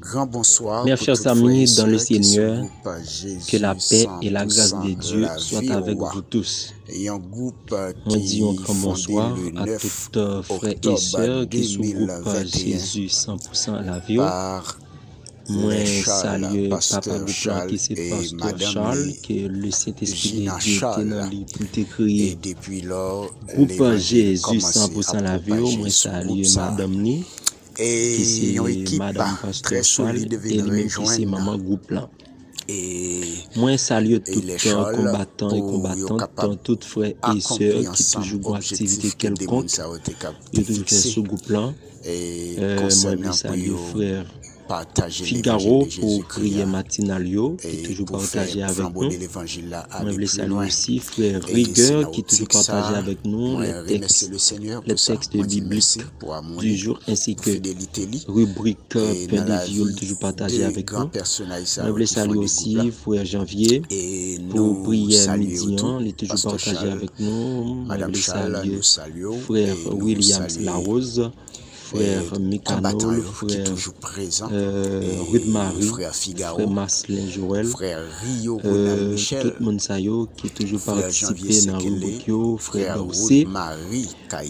Grand bonsoir Mes pour chers toutes frères et amis dans le sœurs qui se Seigneur, groupent à Jésus que la paix et la grâce 100% de Dieu la soient vie avec roi. vous tous. Et un groupe On dit un qui grand fondé bonsoir le à 9 tous frères et octobre sœurs qui sous groupe 2021 Jésus 100% la vie. par les Moi Charles, salue papa pasteur groupe là qui Charles c'est et pasteur madame Charles, que le Saint-Esprit de Gina Dieu était dans Charles. lui pour te Et créer. depuis lors, Groupe l'évangile Jésus commence à 100% la vie. propager Moi ce salue groupe ça. madame ni qui Et une c'est équipe madame très pasteur Charles solide et vient lui-même qui c'est maman rejoindre. groupe là. Et Moi salue les tout Charles combattant et pour combattantes, capable tout frères et accomplir sœurs qui ensemble toujours ont activité objectif que des quelconque, gens et toujours fait ce groupe là. et Moi concernant je salue frère partager l'évangile Figaro de pour Jésus-Christ prier matinalio qui et toujours pour partagé faire avec nous. flamboyer l'évangile là Moi aller je plus salue loin. aussi frère Et Rigueur c'est qui toujours ça, partagé avec nous moi remercie le Seigneur les pour ça. textes Moi dis bibliques merci pour amour du jour ainsi pour que fidélité li. rubrique Et Pain dans de la viol vie toujours partagé de avec grands nous. personnages ça Moi je qui salue font des aussi groupes là. frère Janvier Et pour nous prière saluons midi, tout, il est toujours Pasteur partagé Charles, avec nous. Moi Madame je Charles, salue nous saluons frère et nous Williams saluons Larose, frère combattants Micanol, qui frère toujours présents, Ruth Marie, frère Figaro, frère Marcelin Joël, frère Rio Ronald Michel, tout le monde sayo qui toujours frère Janvier participé dans la Sekele, rubrique yo, frère frère Dorsey, Ruth Marie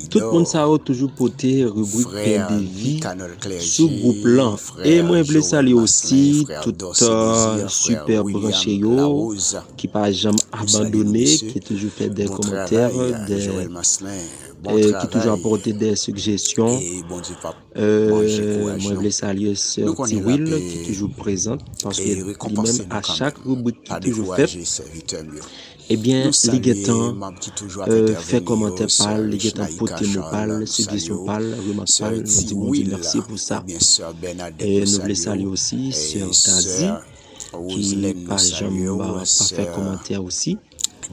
tout le monde Kaidor, sayo toujours porté rubrique Pain frère de vie Micanol sous groupe Clergé, là. Et frère moi je voulais Joël saluer Masselin, aussi frère tout Dorsey Désir, frère super branché William yo Larose. qui pas jamais Nous saluons, abandonné, monsieur. qui toujours fait des Bon commentaires, travail, Joël Masselin. Bon qui toujours travail. apporté des suggestions. Et bon Dieu, pas manger courage. Moi je voulais saluer Nous sœur connaissons la Tyril paix qui est toujours présente parce que et lui-même récompenser nous à quand chaque même. rubrique qui Pas est toujours fait, décourager serviteur mieux. eh bien Nous les guettants saluons, ma petite toujours fait commentaire parle, les guettants Naïka porter mot parle, Charles, nous suggestion saluons. parle, remarque Sœur parle, nous disons bon Dieu merci pour et ça. bien sœur Bernadette, Et nous nous voulons saluer saluons. aussi Et sœur Tazi sœur qui Roselaine, pas nous jamais saluons. pas fait Sœur commentaire aussi.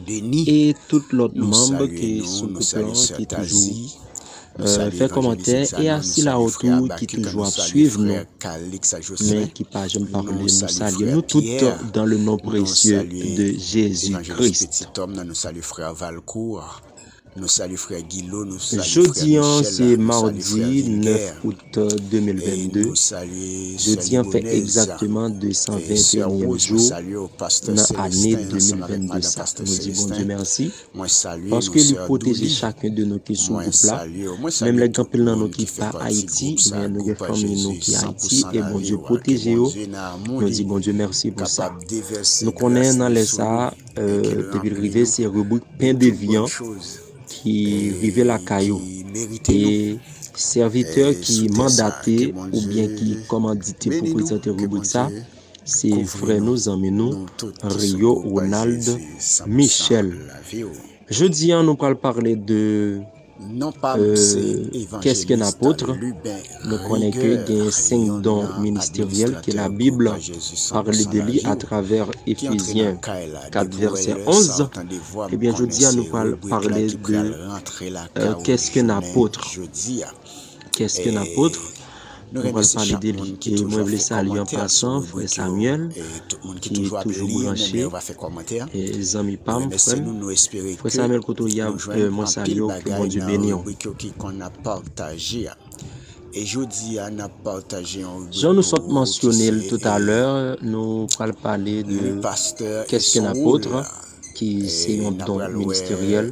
Denis, Et tout l'autre nous membre qui saluons, sont nous saluons couplants, sœur qui est toujours Tazi. Nous saluons fait commentaire et assis là autour qui toujours à suivre nous, mais qui pas jamais parler, nous saluons nous toutes dans le nom précieux de Jésus-Christ. Petit homme, nous saluons frère Valcourt, nous saluons frère Guillot, nous saluons Jeudi, c'est mardi 9 Viguer, août 2022. nous saluons Jeudi, on fait exactement 221e jour dans l'année 2022. Ça. Nous disons bon Dieu merci. Parce que lui protège chacun de nous qui sont au plat. Même les gens qui sont pas Haïti, mais nous les familles nous qui Haïti. Et bon Dieu protège eux. Nous disons bon Dieu merci pour ça. Nous connaissons dans les ça, depuis arrivé, c'est rubrique pain de viande qui vivait la caillou. Et serviteur qui mandaté ou bien qui commandité pour présenter rubrique ça, c'est frère nous amis nous, Rio Ronald Michel. Jeudi, nous allons parler de qu'est-ce qu'un apôtre. Nous connaissons qu'il y a 5 dons ministériels que la Bible parle de lui à travers Éphésiens 4 verset 11. Eh bien, jeudi, nous allons parler de qu'est-ce qu'un apôtre. Qu'est-ce qu'un apôtre? Nous allons parler de lui. Et moi, je voulais saluer en passant frère Samuel, qui est toujours branché, et les amis Pam, frère Samuel Kotoya, moi salue, que mon Dieu bénisse. Et jeudi, on a partagé Jean nous sommes mentionné tout à l'heure, nous allons parler de qu'est-ce qu'un apôtre, qui c'est un don ministériel.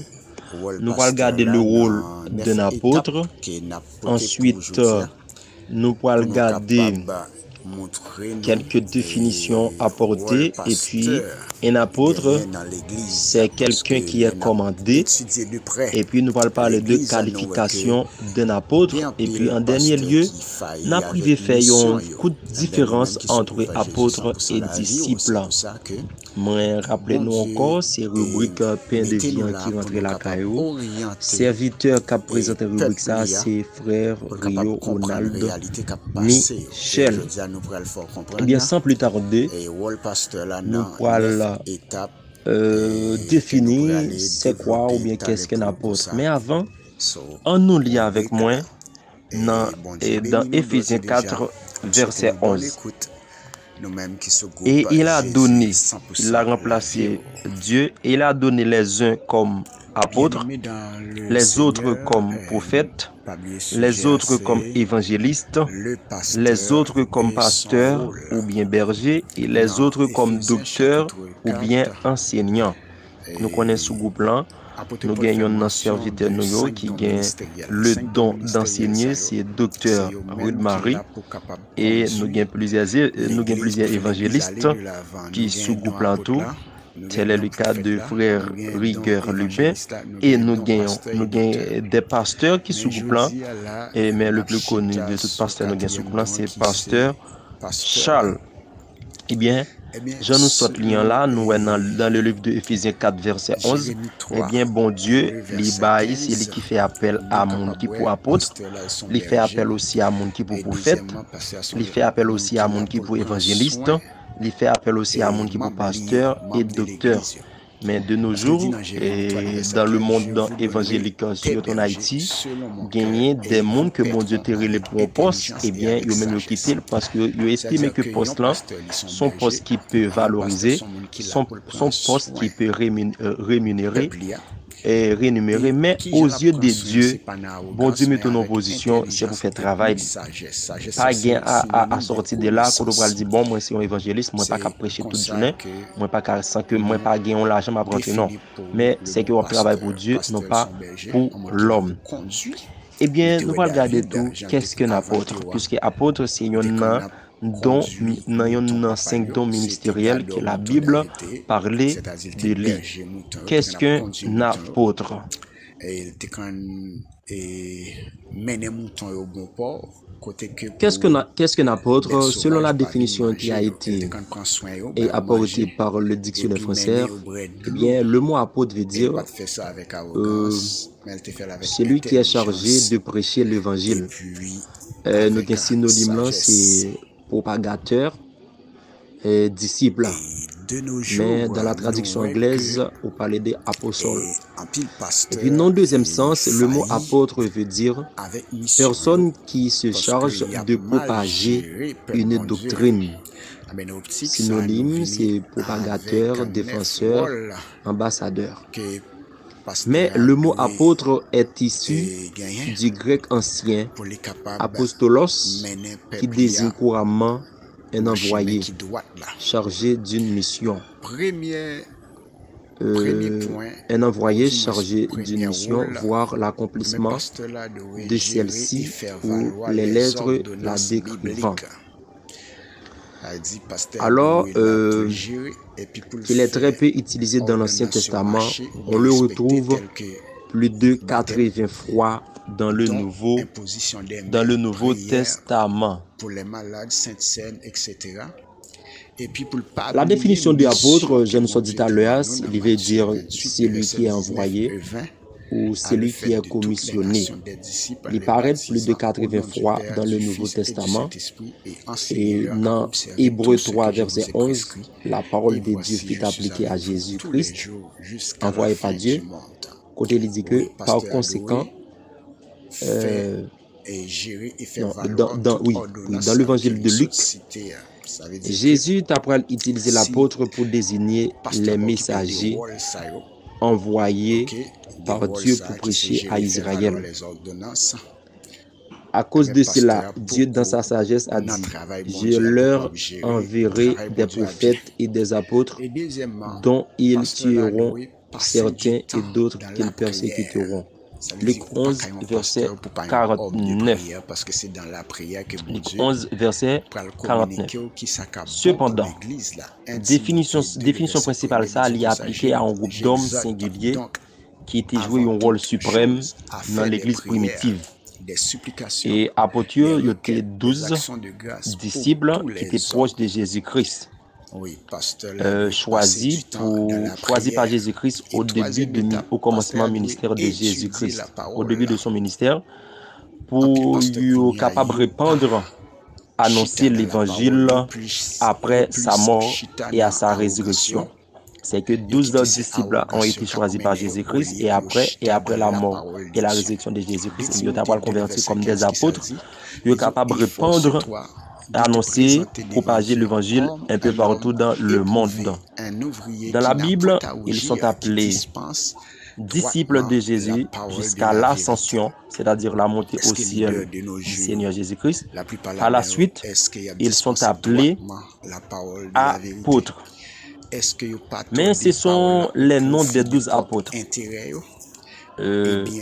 Nous allons regarder le rôle d'un apôtre. Ensuite, nous allons regarder quelques définitions apportées. Et puis, un apôtre, c'est quelqu'un qui est commandé. Et puis, nous allons parler de qualification d'un apôtre. Et puis, en dernier lieu, nous avons privé fait une coup de différence entre apôtre et disciple. Mais rappelez-nous encore, c'est rubrique pain de vie qui rentre la caillou. Serviteur qui a présenté rubrique ça, c'est frère Rio Ronald Michel. Eh bien, sans plus tarder, nous allons définir c'est quoi ou bien qu'est-ce qu'un apôtre. Mais avant, on nous lit avec moi dans Éphésiens 4, verset 11. Et il a donné, il a remplacé Dieu, et il a donné les uns comme apôtres, les autres comme prophètes, les autres comme évangélistes, les autres comme pasteurs ou bien bergers et les autres comme docteurs ou bien enseignants. Nous connaissons ce groupe-là. Nous gagnons un serviteur qui gagne le don d'enseigner, c'est docteur Ruth Marie. Et nous gagnons plusieurs évangélistes qui sous groupe là tout. Tel est le cas de frère Rigueur Lubin. Et nous gagnons des pasteurs qui sous groupe là. Mais le plus connu de tous les pasteurs nous gagnons sous groupe là, c'est pasteur Charles. Eh bien, je nous sort lien là, nous dans le livre de Éphésiens 4, verset 11. Eh bien, bon Dieu, c'est lui qui fait appel à monde qui pour apôtre, il fait appel aussi à monde qui pour prophète, il fait appel aussi à monde qui pour évangéliste, il fait appel aussi à monde qui pour pasteur et docteur. Mais de nos jours, dans le monde évangélique, surtout en Haïti, gagner des mondes que bon Dieu t'a relé pour un poste, eh bien, ils ont même quitté parce qu'ils estiment que poste là, son poste qui peut valoriser, son poste qui peut rémunérer et rémunérer, mais aux yeux de Dieu, bon Dieu met en position, c'est pour faire travail. Pas gain à sortir de là, quand on va dire, bon, moi, c'est un évangéliste, moi, pas qu'à prêcher toute journée, moi, pas qu'à sans que moi, pas gagner l'argent, m'a prendre, non. Mais c'est qu'on travaille pour Dieu, non pas pour l'homme. Eh bien, nous allons regarder tout, qu'est-ce qu'un apôtre? Puisque apôtre, c'est un dont dans 5 dons ministériels que la Bible parlait de lui. Qu'est-ce qu'un apôtre? Qu'est-ce qu'un apôtre? Selon la définition qui a été apportée par le dictionnaire français, eh bien, le mot apôtre veut dire celui qui est chargé de prêcher l'évangile. Nous avons synonyme là, c'est propagateur et disciple. Mais dans la traduction anglaise, on parle d'apostole. Et puis, dans le deuxième sens, le mot apôtre veut dire personne qui se charge de propager une doctrine. Synonyme, c'est propagateur, défenseur, ambassadeur. Mais le mot apôtre est issu du grec ancien apostolos, qui désigne couramment un envoyé chargé d'une mission. Un envoyé chargé d'une mission, voire l'accomplissement de celle-ci ou les lettres la décrivant. Alors qu'il est très peu utilisé dans l'Ancien Testament, on le retrouve plus de 80 fois dans le Nouveau Testament. La définition de l'apôtre, je nous ai dit à l'heure, il veut dire celui qui est envoyé ou celui qui est commissionné. Il paraît plus de 80 fois dans le Nouveau Testament. Et dans Hébreux 3, verset 11, la parole de Dieu fut appliquée à Jésus-Christ, envoyé par Dieu. Côté il dit que, par conséquent, dans l'évangile de Luc, Jésus après utilisé l'apôtre pour désigner les messagers envoyés par Dieu pour prêcher à Israël. À cause de cela, Dieu dans sa sagesse a dit, je leur enverrai des prophètes et des apôtres dont ils tueront certains et d'autres qu'ils persécuteront. Luc 11, verset 49. Luc 11, verset 49. Cependant, définition principale, ça, il est appliqué à un groupe d'hommes singuliers qui était joué un rôle suprême dans l'église primitive. Et apôtres, il y avait 12 disciples qui étaient proches de Jésus-Christ. Choisi par Jésus-Christ au commencement du ministère de Jésus-Christ, au début de son ministère, pour être capable de répandre, annoncer l'évangile après sa mort et à sa résurrection. C'est que 12 disciples ont été choisis par Jésus-Christ et après la mort et la résurrection de Jésus-Christ, ils ont été convertis comme des apôtres, ils sont capables de répandre, annoncer, propager l'évangile un peu partout dans le monde. Dans la Bible, ils sont appelés disciple de Jésus jusqu'à l'ascension, c'est-à-dire la montée au ciel du Seigneur Jésus-Christ. À la suite, ils sont appelés apôtres. Mais ce sont les noms des 12 apôtres.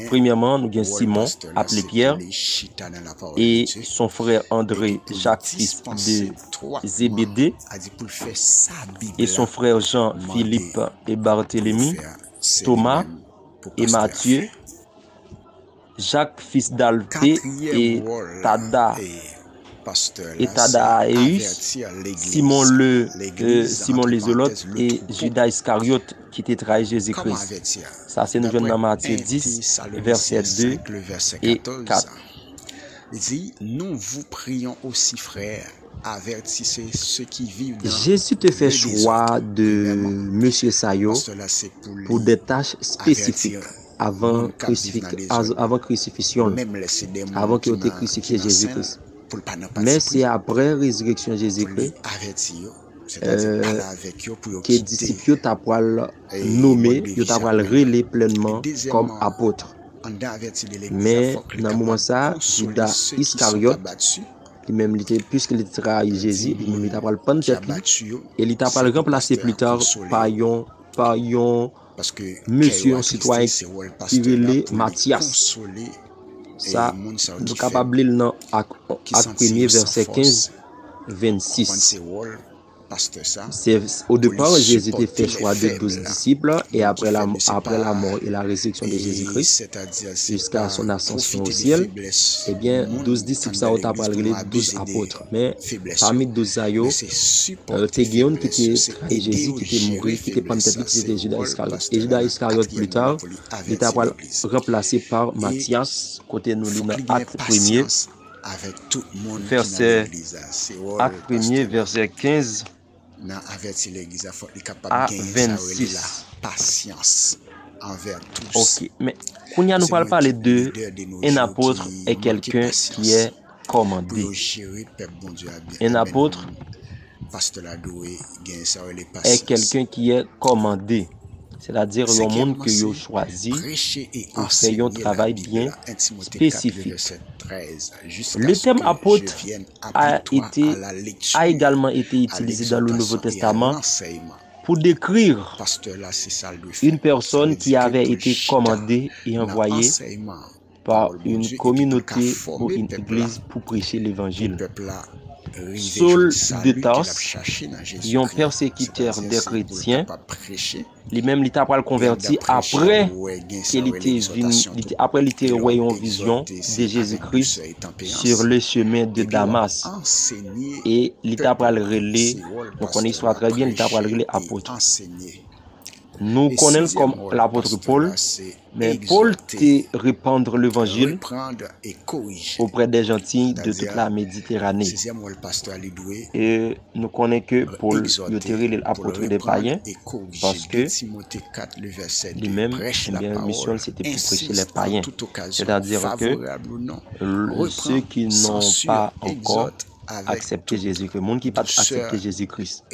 Premièrement, nous avons Simon, appelé Pierre, et son frère André, Jacques, fils de Zébédée, et son frère Jean, Philippe et Barthélemy, Thomas et Matthieu, Jacques, fils d'Alphée, et Thaddaeus, Simon les Zélotes et Judas Iscariote qui était trahi Jésus-Christ. Ça, c'est nous venons dans Matthieu 10, versets 2 et 4. Il dit, nous vous prions aussi, frères, avertissez ceux qui vivent dans Jésus te fait choix de Monsieur Sayo pour des tâches spécifiques avant crucifixion, avant qu'il ait crucifié Jésus-Christ. Mais c'est après la résurrection de Jésus-Christ que les disciples t'a nommé, t'a relé pleinement comme apôtre. Mais dans le moment ça, Judas Iscariote, puisqu'il était trahi Jésus, il t'a pas prendre tête et il t'a pas remplacé plus tard par un monsieur, un citoyen qui relait Matthias. Ça, nous sommes capables de lire dans Acte 1er, verset 15, 26. Au départ, Jésus a fait choix de 12 disciples et après la mort et la résurrection de Jésus-Christ, jusqu'à son ascension au ciel, eh bien, 12 disciples, ça a parlé 12 apôtres. Mais parmi 12 aïeux, Théguéon qui était trahi Jésus, qui était mort, qui était pentecôte, qui était Judas Iscariote. Et Judas Iscariote, plus tard, il était remplacé par Matthias, côté nous lit dans Acte 1er, Acte 1er, verset 15 à 26. Ok, mais quand nous ne parlons pas les deux, un apôtre est quelqu'un qui est commandé. Un apôtre est quelqu'un qui est commandé. C'est-à-dire le monde que vous choisi pour faire un travail bien spécifique. Le terme apôtre a également été utilisé dans le Nouveau Testament pour décrire une personne qui avait été commandée et envoyée par une communauté ou une église pour prêcher l'évangile. Saul de Tarse, un persécuteur des chrétiens, lui-même il t'a pas converti après qu'il était eu une vision de Jésus-Christ sur le chemin de Damas et il t'a pas relé, nous connaissons l'histoire très bien, il t'a pas relé apôtre. Nous connaissons comme l'apôtre Paul, mais Paul te répandre l'évangile auprès des gentils de toute la Méditerranée. Et nous connaissons que Paul était l'apôtre des païens parce que lui-même, la mission c'était pour prêcher les païens. C'est-à-dire que ceux qui n'ont pas encore accepter Jésus-Christ, le monde qui n'a pas accepté Jésus-Christ.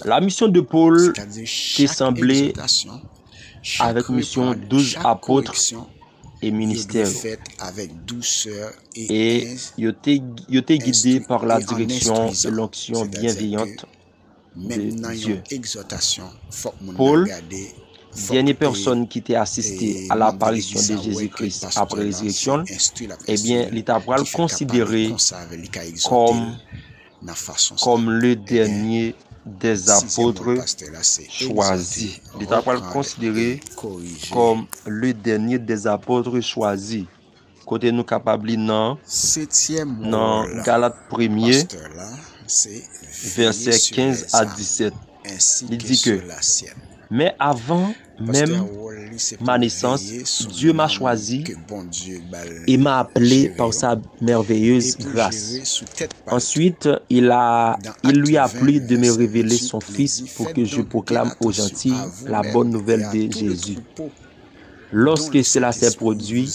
La mission de Paul qui semblait avec mission 12 apôtres et ministères. Et il était guidé par la direction et l'onction bienveillante de Dieu. Paul, dernière personne qui était assistée à l'apparition de Jésus-Christ après la résurrection, eh bien, il était considéré comme le dernier des apôtres choisis. Il était considéré comme le dernier des apôtres choisis. Côté nous capables dans Galates 1er, verset 15 à 17. Il dit que mais avant même ma naissance, Dieu m'a choisi et m'a appelé par sa merveilleuse grâce. Ensuite, il lui a plu de me révéler son Fils pour que je proclame aux gentils la bonne nouvelle de Jésus. Lorsque cela s'est produit,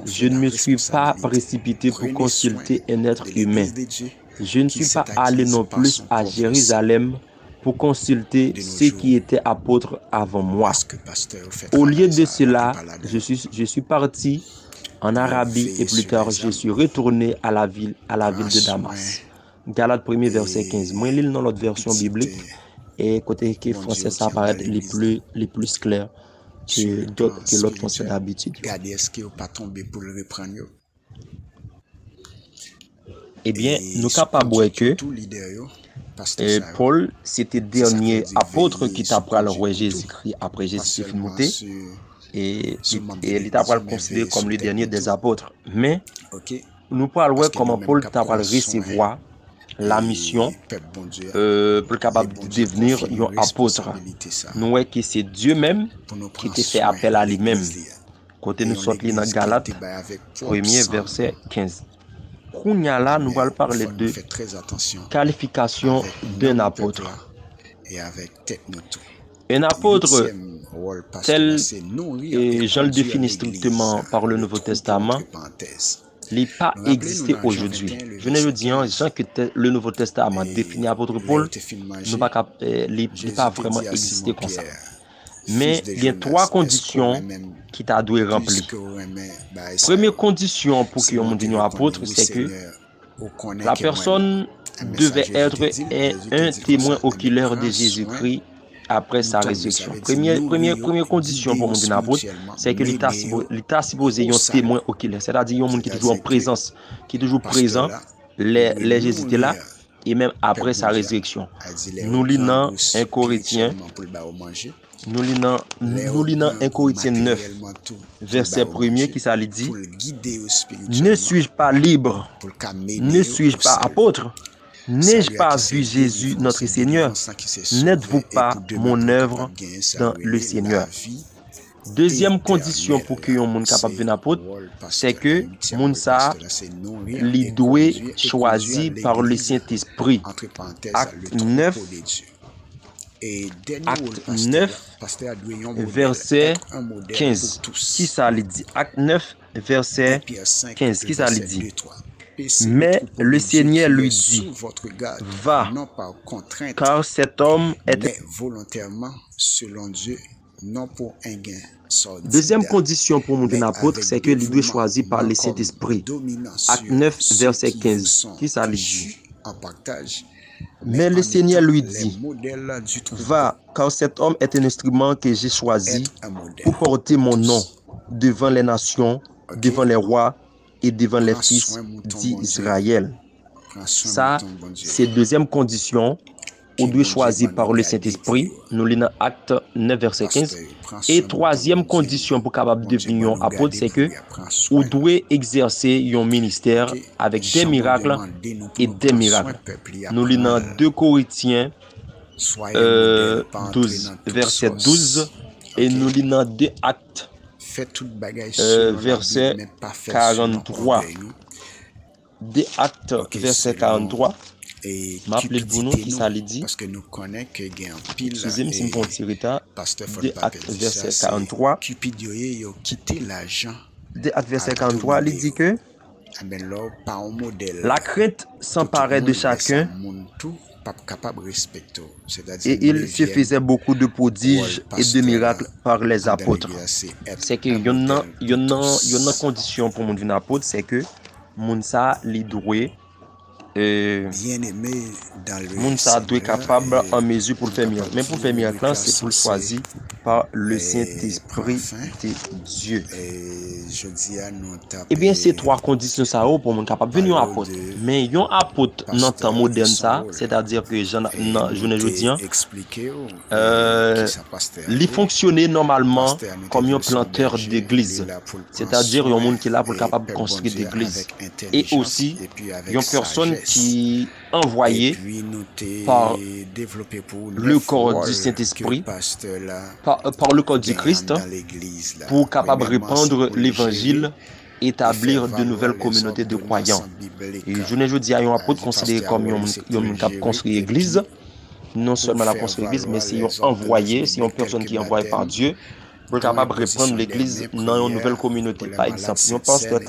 je ne me suis pas précipité pour consulter un être humain. Je ne suis pas allé non plus à Jérusalem pour consulter ceux qui étaient apôtres avant moi. Au lieu de cela, je suis parti en Arabie et plus tard, je suis retourné à la ville de Damas. Galates 1er verset 15. Moi, je lis dans l'autre version biblique et côté que français, ça paraît les plus clairs que l'autre français d'habitude. Eh bien, nous capables que Paul, c'était dernier apôtre qui t'a pris le roi Jésus-Christ après Jésus est monté. Et il t'a pas considéré comme le dernier des apôtres. Mais nous parlons comment Paul t'a pas recevoir la mission pour capable de devenir un apôtre. Nous voyons que c'est Dieu même qui t'a fait appel à lui-même. Côté nous sortons dans Galates 1er verset 15. Là, nous allons parler de qualification d'un apôtre. Un apôtre, tel et Jean le définit strictement par le Nouveau Testament, il n'a pas existé aujourd'hui. Je ne le dis en Jean que le Nouveau Testament définit apôtre Paul, il n'a pas vraiment existé comme ça. Mais il y a trois conditions qui t'a dû remplir. Première condition pour que l'on devienne apôtre, c'est que la personne devait être un témoin oculaire de Jésus-Christ après sa résurrection. Première condition pour mon devenir apôtre, c'est que l'État supposé un témoin oculaire, c'est-à-dire un monde qui est toujours en présence, qui est toujours présent, les Jésus étaient là, et même après sa résurrection. Nous lisons 1 Corinthiens. Nous lisons 1 Corinthiens 9, verset 1er qui ça dit: ne suis-je pas libre? Ne suis-je pas apôtre? N'ai-je pas vu Jésus notre Seigneur? N'êtes-vous pas mon œuvre dans le Seigneur? Deuxième condition pour que un monde capable de devenir apôtre, c'est que moun sa li doué choisi par le Saint-Esprit. Acte 9, verset 15. Qui ça lui dit? Acte 9, verset 15. Qui ça lui dit? Mais le Seigneur lui dit: va, car cet homme est volontairement selon Dieu, non pour un gain. Deuxième condition pour mon apôtre, c'est que il doit choisir par le Saint-Esprit. Acte 9, verset 15. Qui ça lui dit? Mais le Seigneur lui dit: va, car cet homme est un instrument que j'ai choisi pour porter mon nom devant les nations, devant les rois et devant les fils d'Israël. Ça, c'est deuxième condition. On doit choisir par le Saint-Esprit. Nous lisons Acte 9, verset 15. Et troisième condition pour capable devenir un apôtre, c'est que on doit exercer un ministère avec des miracles et des miracles. Nous lisons 2 Corinthiens 12, verset 12. Et nous lisons 2 Actes, verset 43. 2 Actes, verset 43. M'appelez pour nous qui ça lui dit. Excusez-moi si je me tire ta. 2 Actes, verset 43. 2 Actes, verset 43, il dit que la crainte s'emparait de chacun et il se faisait beaucoup de prodiges et de miracles par les apôtres. C'est que y en a condition pour mon devenir apôtre, c'est que mon sa li doué moun sa doit être capable en mesure pour le faire miracle. Mais pour faire miracle, c'est pour le choisir par le Saint-Esprit de Dieu. Eh bien, ces trois conditions ça pour être capable de venir un apôtre. Mais un apôtre dans le temps moderne, c'est-à-dire que je ne dis il fonctionnait normalement comme un planteur d'église. C'est-à-dire un monde qui est là pour être capable de construire des églises. Et aussi, une personne qui envoyé par le corps du Saint-Esprit, par le corps du Christ, pour capable répandre l'évangile, établir de nouvelles communautés de croyants. Et je ne dis à un apôtre considéré comme un cap construit l'église, non seulement la construire l'église, mais c'est un envoyé, c'est une personne qui est envoyée par Dieu, pour capable répandre l'église dans une nouvelle communauté. Par exemple, un pasteur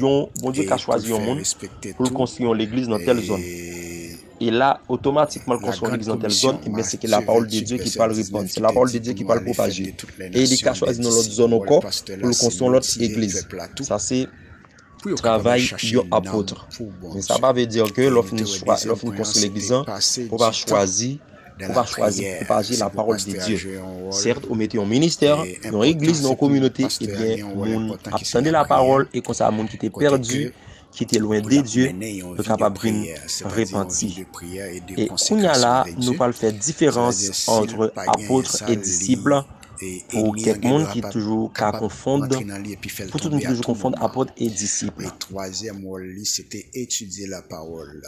bon Dieu qui a choisi un monde pour construire l'église dans telle zone. Et là, automatiquement, quand on l'église dans telle zone, eh bien, c'est que la parole de Dieu qui parle répondre. C'est la parole de Dieu qui parle propager. Et il a choisi dans l'autre zone encore pour construire l'autre église. Ça, c'est travail d'un apôtre. Mais ça ne veut pas dire que lorsqu'on construit l'église, on va choisir propager la parole de Dieu. Certes, on met un ministère, une église, une communauté, et bien, on attendait la parole et quand ça a monde qui était perdu, qui était loin de Dieu, est capable de repentir. Et qu'on y a là, nous allons faire différence entre apôtres et disciples. Pour quelqu'un qui toujours confondre, pour tout le monde qui toujours confondre apôtre et disciple. Le troisième rôle, c'était étudier la parole.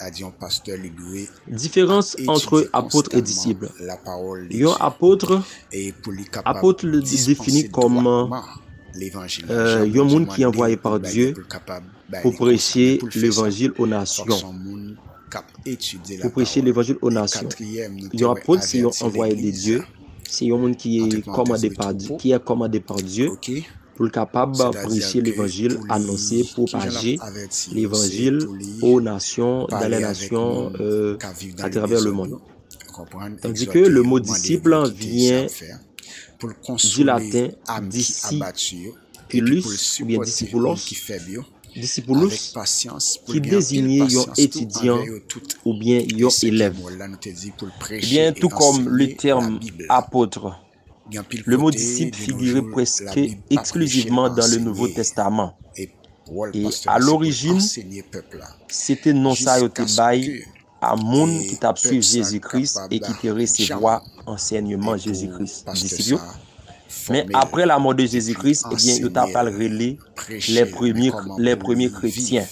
A dit un pasteur Ligoué. Différence entre apôtre et disciple. Un apôtre le définit comme un monde qui est envoyé par Dieu pour prêcher l'évangile aux nations. Pour prêcher l'évangile aux nations. Un apôtre, c'est un envoyé de Dieu. C'est un monde qui est commandé par Dieu, pour le capable de prêcher l'évangile, annoncer, propager l'évangile aux nations, dans les nations, à travers le monde. Tandis que le mot disciple vient du latin discipulus, ou bien discipulus, qui désignait un étudiant ou bien un élève. Eh bien, tout comme le terme apôtre, le mot disciple figurait presque exclusivement dans le Nouveau Testament. Et à l'origine, c'était non ça à monde qui t'a suivi Jésus-Christ et qui te recevoir enseignement Jésus-Christ. Mais après la mort de Jésus-Christ, eh bien, il t'a pas relé les premiers chrétiens.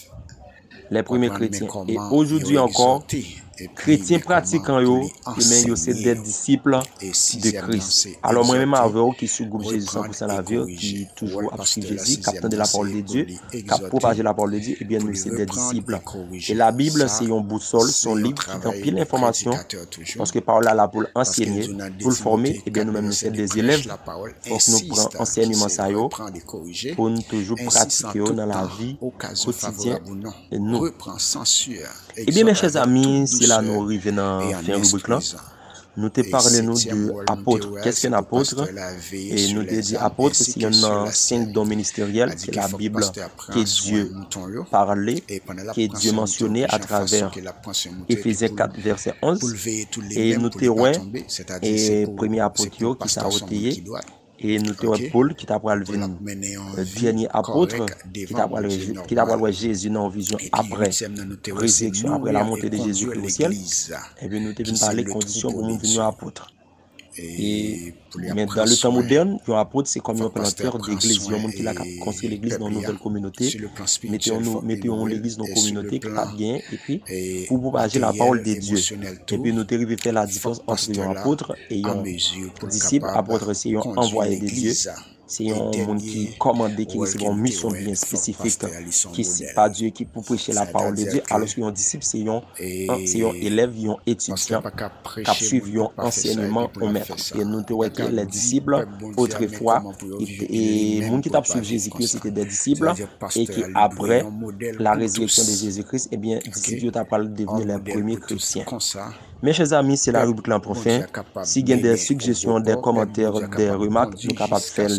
Les premiers chrétiens. Et aujourd'hui encore, chrétiens pratiquants, ils sont des disciples de Christ. Alors moi-même, avec qui suis groupe Jésus 100% la vie, qui toujours a suivi Jésus, captant de la parole de Dieu, qui a propagé la parole de Dieu, et bien nous sommes des disciples. Et la Bible, c'est une boussole, son livre qui donne pile d'informations, parce que par là, pour l'enseigner, pour le former, et bien nous-mêmes, nous sommes des élèves, donc nous prenons enseignement ça, pour nous toujours pratiquer dans la vie quotidienne. Et nous. Eh bien, mes chers amis, c'est là nous arrivons dans la fin rubrique là. Nous te parlons de apôtre. Qu'est-ce qu'un apôtre? Et nous te dit apôtre, c'est un 5 dons ministériels que la Bible, que Dieu parlait, que Dieu mentionnait à travers Éphésiens 4, verset 11. Et nous te voyons, et premier apôtre qui s'est retiré. Et nous avons Paul qui t'a parlé le dernier apôtre qui t'a parlé Jésus dans la vision après résurrection, après la montée de Jésus au ciel. Et bien nous devons parler des conditions pour nous venir apôtre. Mais dans le temps moderne, un apôtre c'est comme un planteur d'église, un monde qui a construit l'église dans une nouvelle communauté. Mettons l'église dans une communauté qui a bien et puis pour propager la parole de Dieu. Et puis nous devons faire la différence entre un apôtre et un disciple. Apôtre c'est un envoyé de Dieu. C'est un monde qui commande, qui reçoit une mission bien spécifique, qui n'est pas Dieu qui pour prêcher la parole de Dieu, alors qu'un disciple, c'est un élève, un étudiant qui suit un enseignement au maître. Et nous te voyons que les disciples, autrefois, et les gens qui ont suivi Jésus-Christ, c'était des disciples, et qui après la résurrection de Jésus-Christ, eh bien, les disciples ont parlé de devenir les premiers chrétiens. Mes chers amis, c'est la rubrique pour fin. Si vous avez des suggestions, des commentaires, des remarques, nous sommes capables de faire.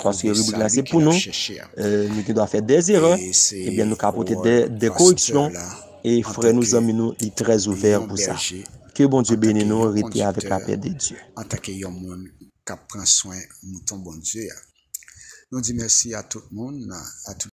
Parce que la rubrique là, c'est pour nous. Nous devons faire des erreurs. Et bien, nous apporter des corrections. Et frère, nous amis, nous sommes très ouverts pour ça. Que bon Dieu bénisse nous, rester avec la paix de Dieu. En tant que monde qui prend soin de bon Dieu. Nous disons merci à tout le monde.